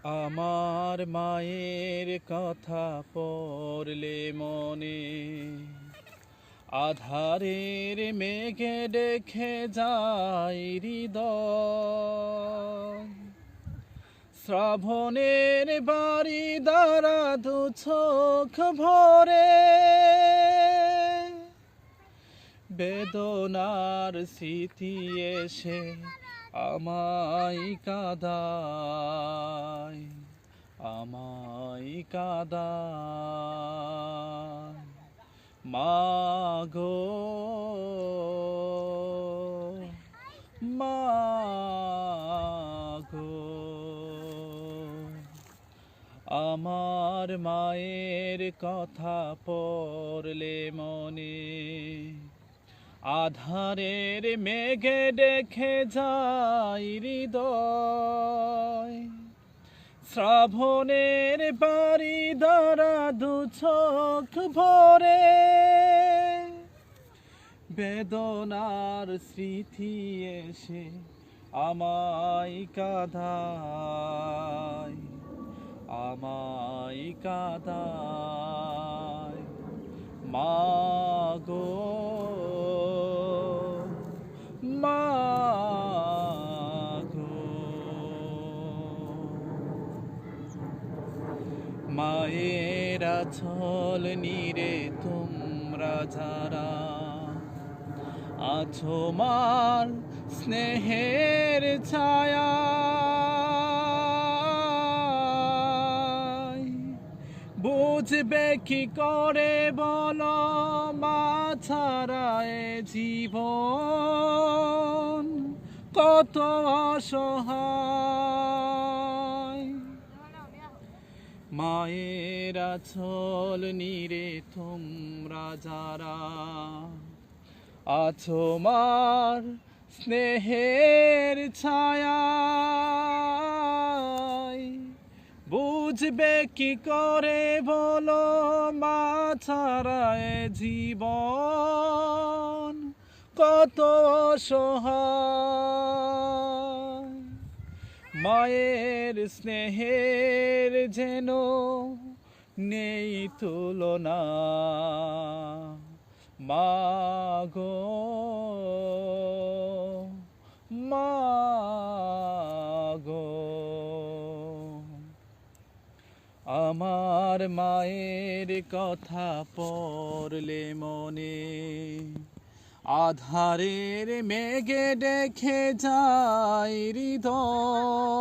আমার মায়ের কথা পড়লে মনে আধারের মেঘে দেখে যায় হৃদয়। শ্রাবণের বাড়ি দ্বারা দু চোখ ভরে বেদনার স্মৃতি এসে আমায় কাঁদায়, আমায় কাঁদায়। মাগো মাগো, আমার মায়ের কথা পড়লে মনে আধারের মেঘে দেখে যায় হৃদয়। শ্রাবণের বাড়ি দ্বারা দু চোখ ভরে বেদনার স্মৃতি এসে আমায় কাঁদায়, আমায় কাঁদায়। মাগো মাগো, মায়ের আঁচল নিরে তোমরা যারা আছো মার স্নেহের ছায়া, বুঝবে কি করে বলো মা ছাড়া এ জীবন কত অসহায়। মায়ের আঁচল নিরে তোমরা যারা আছো মার স্নেহের ছায়ায়, বুঝবে কি করে বলো মা ছাড়া এ জীবন কত অসহায়। মায়ের স্নেহের যেন নেই তুলনা, মাগো মাগো। আমার মায়ের কথা পড়লে মনে আধারের মেঘে দেখে যায় হৃদয়।